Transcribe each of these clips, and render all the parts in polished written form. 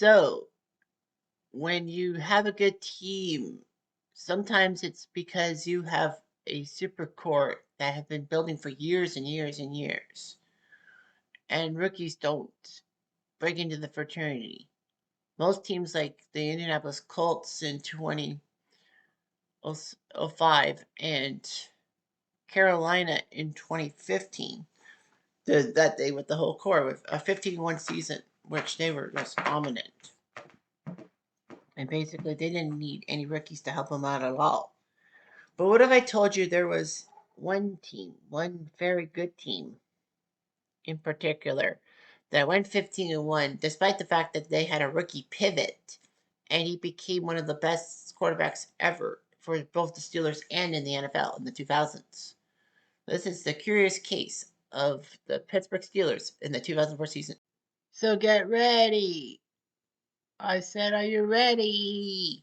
So, when you have a good team, sometimes it's because you have a super core that have been building for years and years and years. And rookies don't break into the fraternity. Most teams like the Indianapolis Colts in 2005 and Carolina in 2015 did that day with the whole core with a 15-1 season, which they were just dominant. And basically, they didn't need any rookies to help them out at all. But what if I told you there was one team, one very good team in particular, that went 15-1, despite the fact that they had a rookie pivot, and he became one of the best quarterbacks ever for both the Steelers and in the NFL in the 2000s. This is the curious case of the Pittsburgh Steelers in the 2004 season. So get ready. I said, are you ready?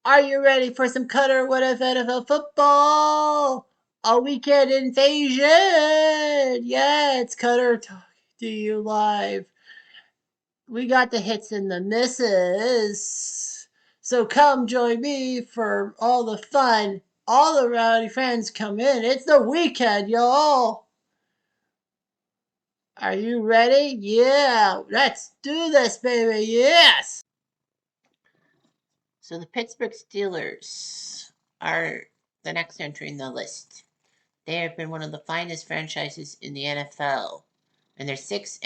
Are you ready for some Cutter What If NFL football? A weekend invasion! Yeah, it's Cutter talking to you live. We got the hits and the misses. So come join me for all the fun. All the rowdy fans come in. It's the weekend, y'all. Are you ready? Yeah, let's do this, baby. Yes. So the Pittsburgh Steelers are the next entry in the list. They have been one of the finest franchises in the NFL, and their six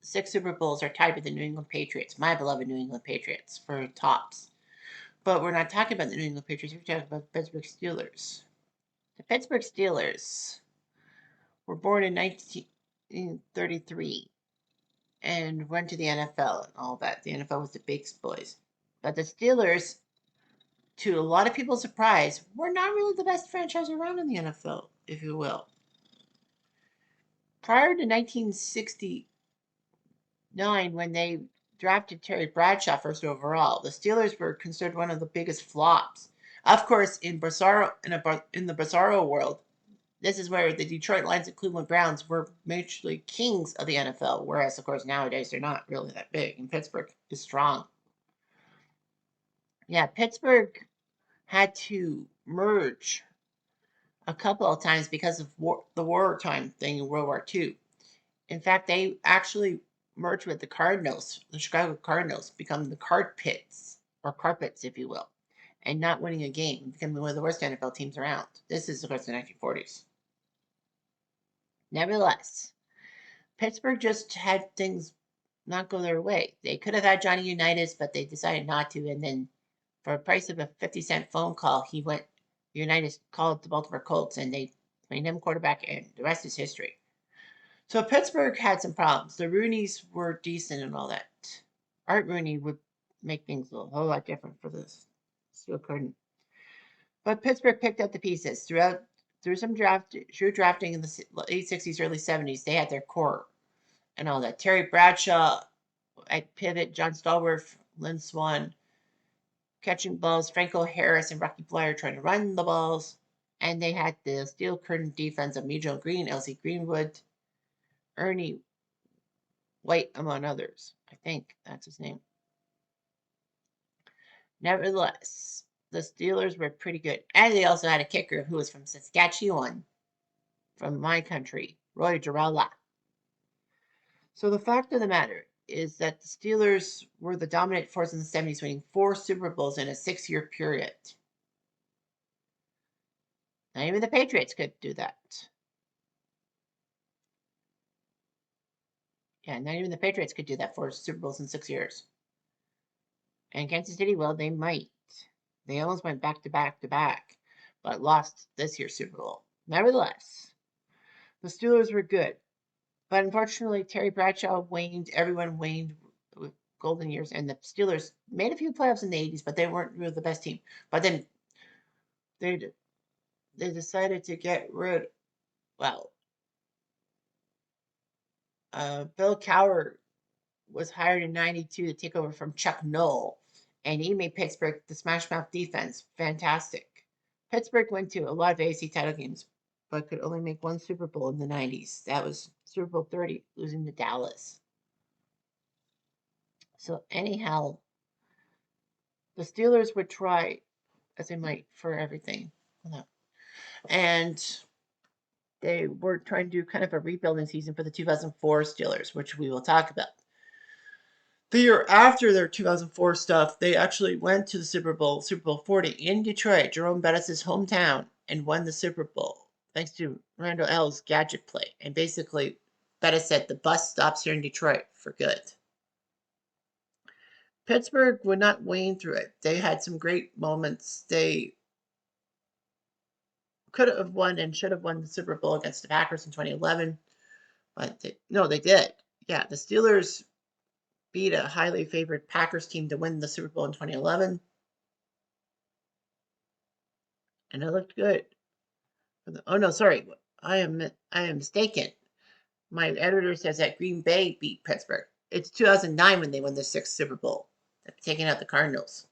Super Bowls are tied with the New England Patriots, my beloved New England Patriots, for tops. But we're not talking about the New England Patriots. We're talking about the Pittsburgh Steelers. The Pittsburgh Steelers were born in 1933 and went to the NFL and all that. The NFL was the big boys. But the Steelers, to a lot of people's surprise, were not really the best franchise around in the NFL, if you will. Prior to 1969, when they drafted Terry Bradshaw first overall, the Steelers were considered one of the biggest flops. Of course, in the Bizarro world, this is where the Detroit Lions and Cleveland Browns were major league kings of the NFL, whereas, of course, nowadays they're not really that big, and Pittsburgh is strong. Yeah, Pittsburgh had to merge a couple of times because of the wartime thing in World War II. In fact, they actually merged with the Cardinals, the Chicago Cardinals, become the Carpets, or Carpets, if you will, and not winning a game, becoming one of the worst NFL teams around. This is, of course, the 1940s. Nevertheless, Pittsburgh just had things not go their way. They could have had Johnny Unitas, but they decided not to, and then for the price of a 50-cent phone call, Unitas called the Baltimore Colts, and they made him quarterback, and the rest is history. So Pittsburgh had some problems. The Rooneys were decent and all that. Art Rooney would make things a whole lot different for this. Still couldn't. But Pittsburgh picked up the pieces through some drafting in the late 60s, early 70s. They had their core and all that. Terry Bradshaw at pivot, John Stallworth, Lynn Swan catching balls, Franco Harris and Rocky Bleier trying to run the balls. And they had the steel curtain defense of Mejo Green, Elsie Greenwood, Ernie White, among others. I think that's his name. Nevertheless, the Steelers were pretty good. And they also had a kicker who was from Saskatchewan, from my country, Roy Gerela. So the fact of the matter is that the Steelers were the dominant force in the 70s, winning 4 Super Bowls in a 6-year period. Not even the Patriots could do that. Yeah, not even the Patriots could do that, 4 Super Bowls in 6 years. And Kansas City, well, they might. They almost went back to back to back, but lost this year's Super Bowl. Nevertheless, the Steelers were good. But unfortunately, Terry Bradshaw waned. Everyone waned with golden years. And the Steelers made a few playoffs in the 80s, but they weren't really the best team. But then they decided to get rid. Well, Bill Cowher was hired in 92 to take over from Chuck Noll. And he made Pittsburgh the smash mouth defense fantastic. Pittsburgh went to a lot of AFC title games, but could only make 1 Super Bowl in the 90s. That was Super Bowl 30, losing to Dallas. So anyhow, the Steelers would try as they might for everything. And they were trying to do kind of a rebuilding season for the 2004 Steelers, which we will talk about. The year after their 2004 stuff, they actually went to the Super Bowl 40 in Detroit, Jerome Bettis' hometown, and won the Super Bowl thanks to Randall L's gadget play. And basically, Bettis said the bus stops here in Detroit for good. Pittsburgh would not wane through it. They had some great moments. They could have won and should have won the Super Bowl against the Packers in 2011, but they did. Yeah, the Steelers beat a highly favored Packers team to win the Super Bowl in 2011, and it looked good. Oh no, sorry, I am mistaken. My editor says that Green Bay beat Pittsburgh. It's 2009 when they won the sixth Super Bowl, taking out the Cardinals.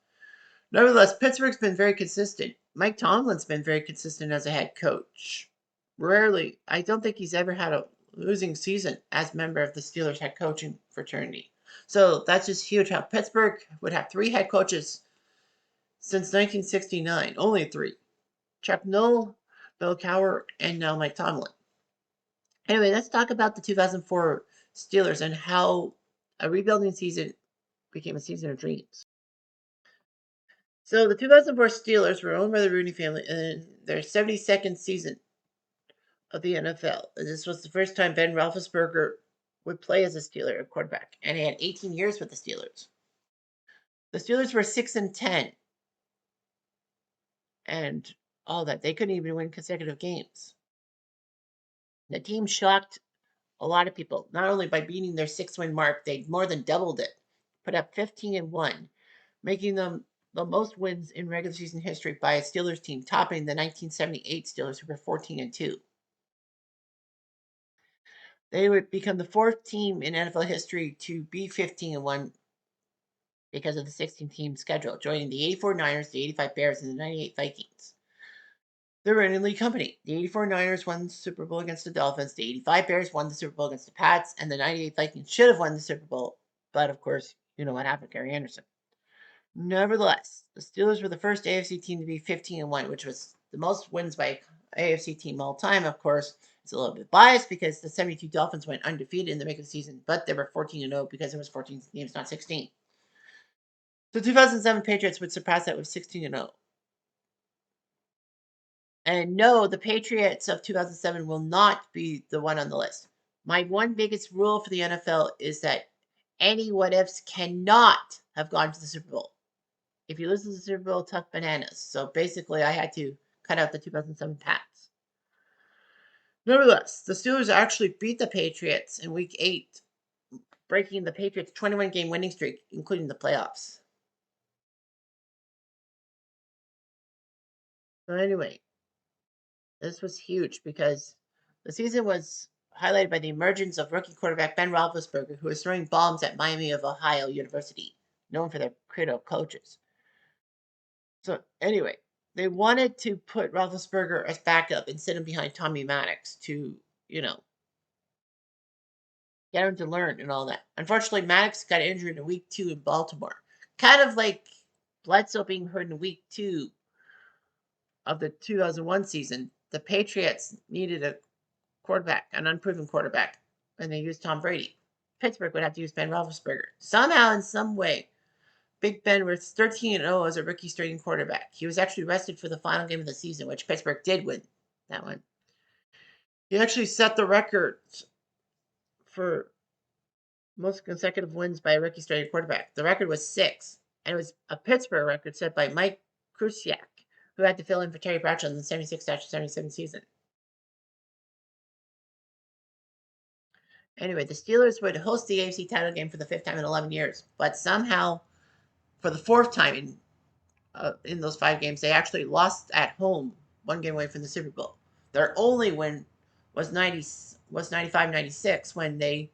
Nevertheless, Pittsburgh's been very consistent. Mike Tomlin's been very consistent as a head coach. Rarely, I don't think he's ever had a losing season as a member of the Steelers head coaching fraternity. So that's just huge how Pittsburgh would have three head coaches since 1969. Only three. Chuck Noll, Bill Cowher, and now Mike Tomlin. Anyway, let's talk about the 2004 Steelers and how a rebuilding season became a season of dreams. So the 2004 Steelers were owned by the Rooney family in their 72nd season of the NFL. This was the first time Ben Roethlisberger would play as a Steeler quarterback, and he had 18 years with the Steelers. The Steelers were 6-10, and all that they couldn't even win consecutive games. The team shocked a lot of people, not only by beating their 6-win mark, they more than doubled it, put up 15-1, making them the most wins in regular season history by a Steelers team, topping the 1978 Steelers, who were 14-2. They would become the fourth team in NFL history to be 15-1 because of the 16-team schedule, joining the 84 Niners, the 85 Bears, and the 98 Vikings. They were in elite company. The 84 Niners won the Super Bowl against the Dolphins, the 85 Bears won the Super Bowl against the Pats, and the 98 Vikings should have won the Super Bowl, but of course, you know what happened to Gary Anderson. Nevertheless, the Steelers were the first AFC team to be 15-1, which was the most wins by AFC team all time. Of course, it's a little bit biased because the 72 Dolphins went undefeated in the regular season, but they were 14-0 because it was 14 games, not 16. The 2007 Patriots would surpass that with 16-0. And no, the Patriots of 2007 will not be the one on the list. My one biggest rule for the NFL is that any what ifs cannot have gone to the Super Bowl. If you lose to the Super Bowl, tough bananas. So basically, I had to cut out the 2007 Pats. Nevertheless, the Steelers actually beat the Patriots in Week 8, breaking the Patriots' 21-game winning streak, including the playoffs. So anyway, this was huge because the season was highlighted by the emergence of rookie quarterback Ben Roethlisberger, who was throwing bombs at Miami of Ohio University, known for their credo coaches. So anyway, they wanted to put Roethlisberger as backup and sit him behind Tommy Maddox to, get him to learn and all that. Unfortunately, Maddox got injured in week 2 in Baltimore. Kind of like Bledsoe being hurt in week 2 of the 2001 season. The Patriots needed a quarterback, an unproven quarterback, and they used Tom Brady. Pittsburgh would have to use Ben Roethlisberger. Somehow, in some way, Big Ben was 13-0 as a rookie starting quarterback. He was actually rested for the final game of the season, which Pittsburgh did win that one. He actually set the record for most consecutive wins by a rookie starting quarterback. The record was 6, and it was a Pittsburgh record set by Mike Krusiak, who had to fill in for Terry Bradshaw in the 76-77 season. Anyway, the Steelers would host the AFC title game for the 5th time in 11 years, but somehow, for the 4th time in those 5 games, they actually lost at home, 1 game away from the Super Bowl. Their only win was 95-96 when they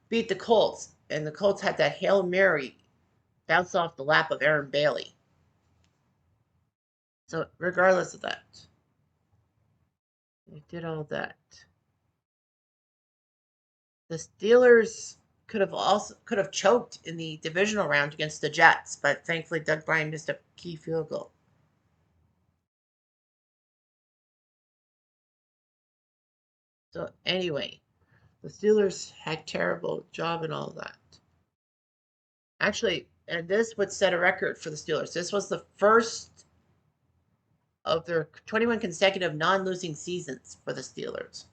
beat the Colts, and the Colts had that Hail Mary bounce off the lap of Aaron Bailey. So regardless of that, they did all that. The Steelers could have choked in the divisional round against the Jets, but thankfully Doug Bryan missed a key field goal. So anyway, the Steelers had terrible job and all that. Actually, and this would set a record for the Steelers. This was the first of their 21 consecutive non-losing seasons for the Steelers.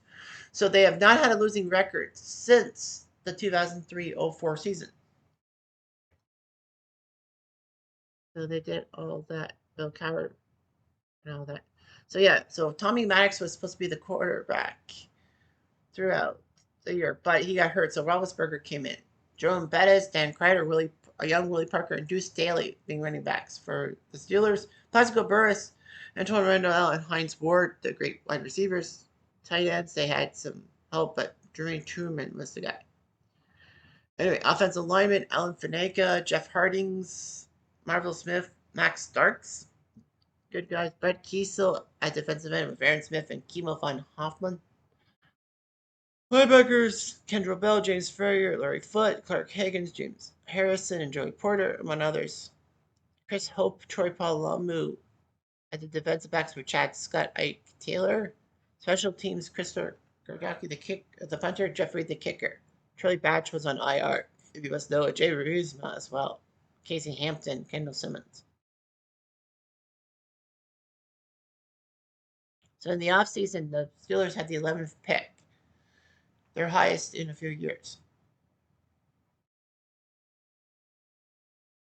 So they have not had a losing record since the 2003-04 season. So they did all that. Bill Cowher and all that. So yeah, so Tommy Maddox was supposed to be the quarterback throughout the year, but he got hurt. So Roethlisberger came in. Jerome Bettis, Dan Kreider, a young Willie Parker, and Deuce Staley being running backs for the Steelers. Plaxico Burress, Antoine Randall, and Hines Ward, the great wide receivers. Tight ends, they had some help, but Jermaine Truman was the guy. Anyway, offensive lineman, Alan Fanega, Jeff Hardings, Marvel Smith, Max Starks. Good guys. Brett Kiesel at defensive end with Aaron Smith and Kimo von Hoffman. Linebackers, Kendrell Bell, James Ferrier, Larry Foote, Clark Higgins, James Harrison, and Joey Porter, among others. Chris Hope, Troy Polamalu at the defensive backs were Chad Scott, Ike Taylor. Special teams, Christopher Gergaki, the punter, Jeffrey the kicker. Charlie Batch was on IR, if you must know, Jay Ruzma as well. Casey Hampton, Kendall Simmons. So in the offseason, the Steelers had the 11th pick, their highest in a few years.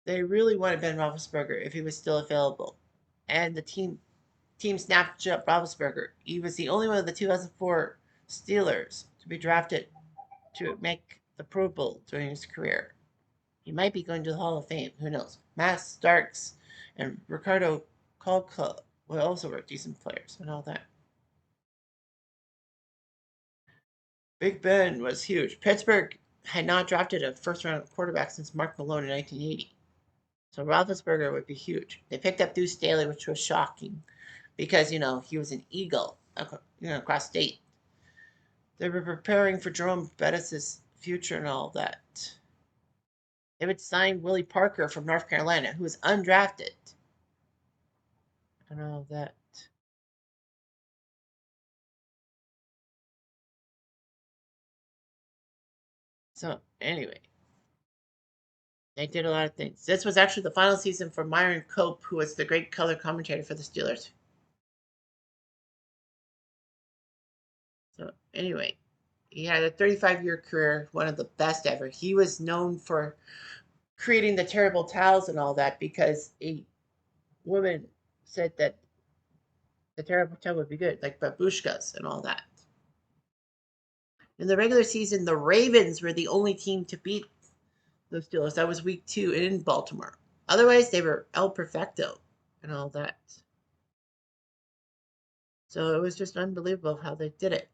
They really wanted Ben Roethlisberger if he was still available, and the team snapped up Roethlisberger. He was the only one of the 2004 Steelers to be drafted to make the Pro Bowl during his career. He might be going to the Hall of Fame. Who knows? Matt Starks and Ricardo Colca will also were decent players and all that. Big Ben was huge. Pittsburgh had not drafted a first-round quarterback since Mark Malone in 1980. So Roethlisberger would be huge. They picked up Deuce Staley, which was shocking because, he was an Eagle, across state. They were preparing for Jerome Bettis' future and all that. They would sign Willie Parker from North Carolina, who was undrafted. And all that. So, anyway, they did a lot of things. This was actually the final season for Myron Cope, who was the great color commentator for the Steelers. So, anyway, he had a 35-year career, one of the best ever. He was known for creating the terrible towels and all that because a woman said that the terrible towel would be good, like babushkas and all that. In the regular season, the Ravens were the only team to beat the Steelers. That was week 2 in Baltimore. Otherwise, they were El Perfecto and all that. So it was just unbelievable how they did it.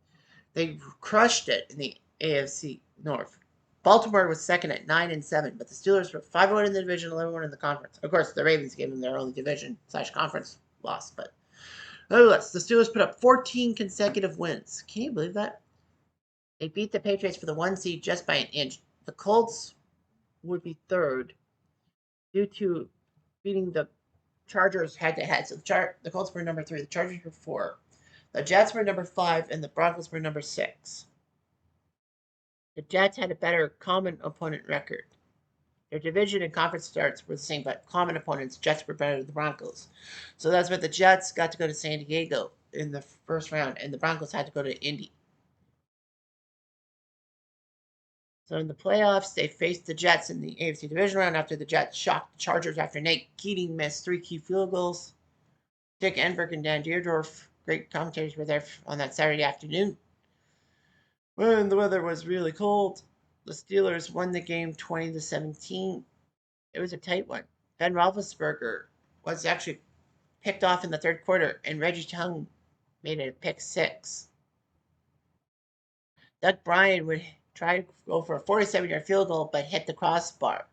They crushed it in the AFC North. Baltimore was second at 9-7, but the Steelers were 5-1 in the division, 11-1 in the conference. Of course, the Ravens gave them their only division/conference loss, but nevertheless, the Steelers put up 14 consecutive wins. Can you believe that? They beat the Patriots for the 1 seed just by an inch. The Colts would be third due to beating the Chargers head-to-head. So the Colts were number 3, the Chargers were 4, the Jets were number 5, and the Broncos were number 6. The Jets had a better common opponent record. Their division and conference starts were the same, but common opponents, Jets were better than the Broncos. So that's why the Jets got to go to San Diego in the first round, and the Broncos had to go to Indy. So in the playoffs, they faced the Jets in the AFC division round after the Jets shocked the Chargers after Nate Keating missed 3 key field goals. Dick Enberg and Dan Deerdorf, great commentators, were there on that Saturday afternoon. When the weather was really cold, the Steelers won the game 20-17. It was a tight one. Ben Roethlisberger was actually picked off in the third quarter, and Reggie Tung made it a pick 6. Doug Bryan would try to go for a 47-yard field goal, but hit the crossbar.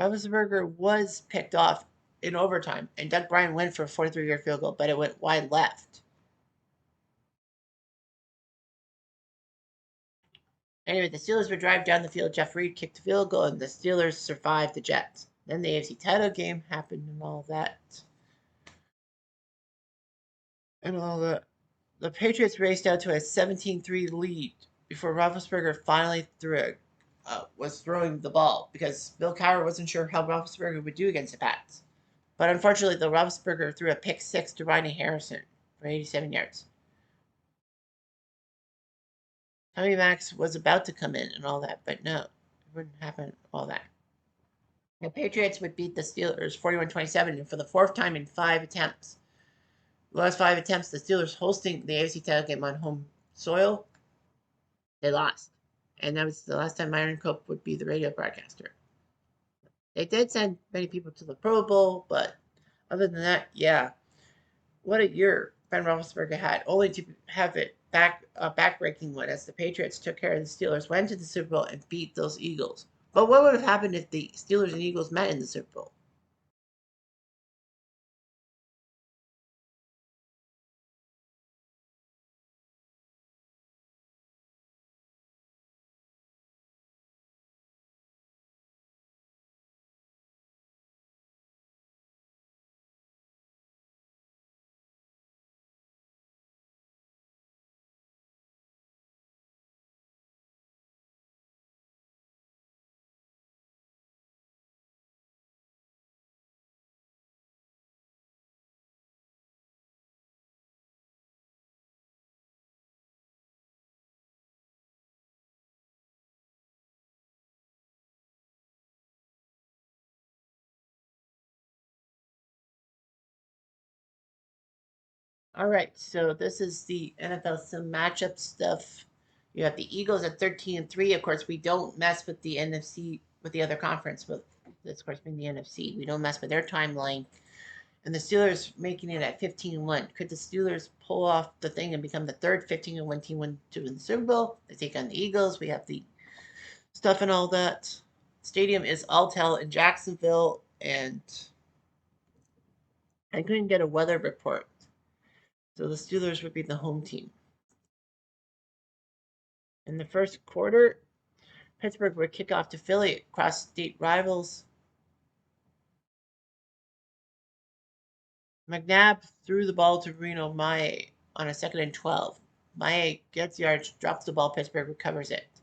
Roethlisberger was picked off in overtime, and Doug Bryan went for a 43-yard field goal, but it went wide left. Anyway, the Steelers would drive down the field. Jeff Reed kicked the field goal, and the Steelers survived the Jets. Then the AFC title game happened and all that. And all that. The Patriots raced out to a 17-3 lead before Roethlisberger finally was throwing the ball because Bill Cowher wasn't sure how Roethlisberger would do against the Pats. But unfortunately, the Roethlisberger threw a pick six to Ronnie Harrison for 87 yards. Tommy Max was about to come in and all that, but no, it wouldn't happen, all that. The Patriots would beat the Steelers 41-27, and for the fourth time in 5 attempts. The last 5 attempts, the Steelers hosting the AFC title game on home soil, they lost. And that was the last time Myron Cope would be the radio broadcaster. They did send many people to the Pro Bowl, but other than that, yeah. What a year Ben Roethlisberger had, only to have it a backbreaking one as the Patriots took care of the Steelers, went to the Super Bowl, and beat those Eagles. But what would have happened if the Steelers and Eagles met in the Super Bowl? All right, so this is the NFL some matchup stuff. You have the Eagles at 13-3. Of course, we don't mess with the NFC with the other conference, with this of course being the NFC. We don't mess with their timeline. And the Steelers making it at 15-1. Could the Steelers pull off the thing and become the third 15-1 team to win the Super Bowl? They take on the Eagles. We have the stuff and all that. Stadium is Alltel in Jacksonville, and I couldn't get a weather report. So the Steelers would be the home team. In the first quarter, Pittsburgh would kick off to Philly, cross state rivals. McNabb threw the ball to Reno Mae on a 2nd and 12. Mae gets yards, drops the ball, Pittsburgh recovers it.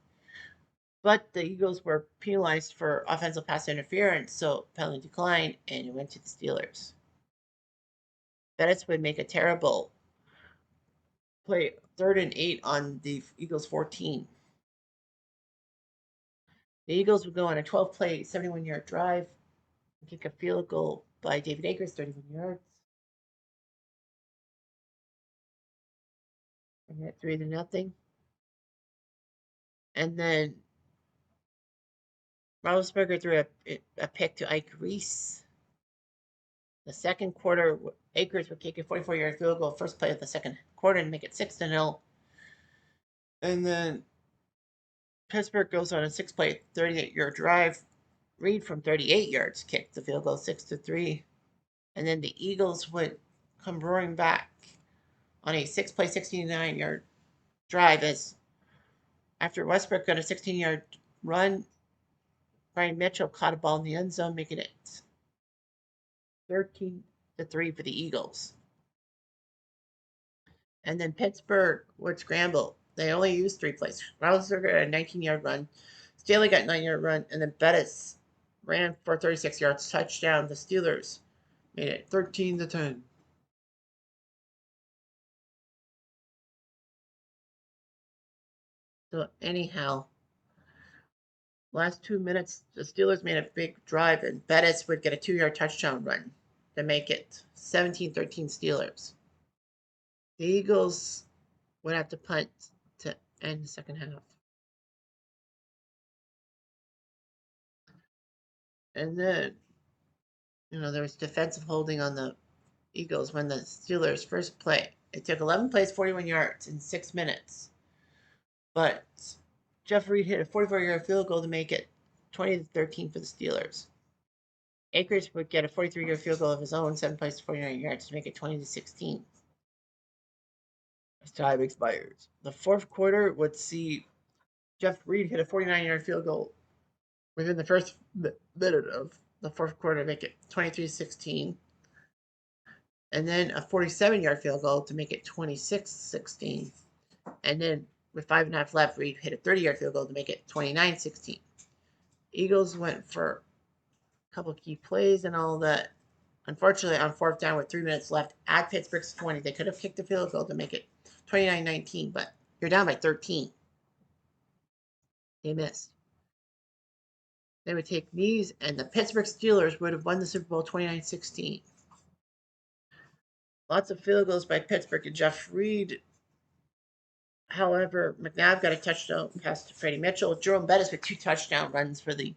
But the Eagles were penalized for offensive pass interference, so penalty declined, and it went to the Steelers. Bettis would make a terrible play, 3rd and 8 on the Eagles 14. The Eagles would go on a 12-play, 71-yard drive, and kick a field goal by David Akers, 31 yards. And hit 3-0. And then Roethlisberger threw a pick to Ike Reese. The second quarter, Akers would kick a 44-yard field goal, first play of the second quarter, and make it 6-0. And then Pittsburgh goes on a 6-play, 38-yard drive. Reed from 38 yards kicked the field goal, 6-3. And then the Eagles would come roaring back on a 6-play, 69-yard drive as after Westbrook got a 16-yard run, Brian Mitchell caught a ball in the end zone, making it 13-3 for the Eagles. And then Pittsburgh would scramble. They only used 3 plays. Roethlisberger got a 19-yard run. Staley got a 9-yard run, and then Bettis ran for 36 yards, touchdown. The Steelers made it 13-10. So anyhow, last 2 minutes, the Steelers made a big drive, and Bettis would get a 2-yard touchdown run to make it 17-13 Steelers. The Eagles would have to punt to end the second half. And then, there was defensive holding on the Eagles when the Steelers first play. It took 11 plays, 41 yards in 6 minutes. But Jeff Reed hit a 44-yard field goal to make it 20-13 for the Steelers. Akers would get a 43-yard field goal of his own, 7 plays, 49 yards to make it 20-16. As time expires. The fourth quarter would see Jeff Reed hit a 49-yard field goal within the first minute of the fourth quarter to make it 23-16. And then a 47-yard field goal to make it 26-16. And then with 5.5 left, Reed hit a 30-yard field goal to make it 29-16. Eagles went for a couple of key plays and all that. Unfortunately, on fourth down with 3 minutes left at Pittsburgh's 20, they could have kicked a field goal to make it 29-19, but you're down by 13. They missed. They would take knees, and the Pittsburgh Steelers would have won the Super Bowl 29-16. Lots of field goals by Pittsburgh and Jeff Reed. However, McNabb got a touchdown pass to Freddie Mitchell. Jerome Bettis with 2 touchdown runs for the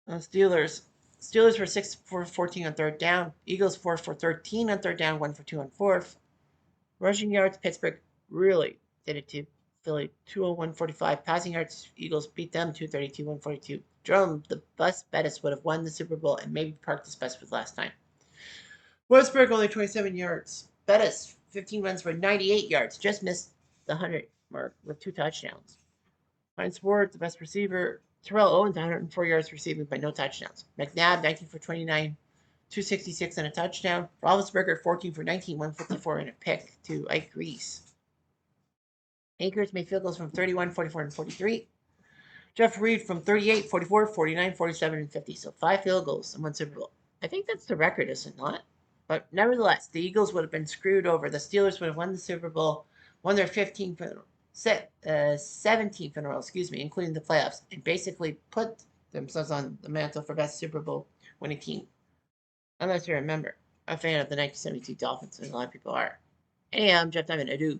Steelers. Steelers were 6 for 14 on third down. Eagles 4 for 13 on third down, 1 for 2 on fourth. Rushing yards, Pittsburgh really did it to Philly, 201-45. Passing yards, Eagles beat them 232-142. Jerome, the bus Bettis would have won the Super Bowl and maybe parked his best for the last time. Westbrook only 27 yards. Bettis 15 runs for 98 yards. Just missed the 100 mark with 2 touchdowns. Hines Ward, the best receiver. Terrell Owens 104 yards receiving but no touchdowns. McNabb 19 for 29, 266 and a touchdown. Roethlisberger 14 for 19, 154 and a pick to Ike Reese. Akers made field goals from 31, 44, and 43. Jeff Reed from 38, 44, 49, 47, and 50. So 5 field goals in one Super Bowl. I think that's the record, is it not? But nevertheless, the Eagles would have been screwed over. The Steelers would have won the Super Bowl, won their 17th in a row, including the playoffs, and basically put themselves on the mantle for best Super Bowl winning team. Unless you remember, a fan of the 1972 Dolphins, and a lot of people are. Hey, I'm Jeff Diamond. Adieu.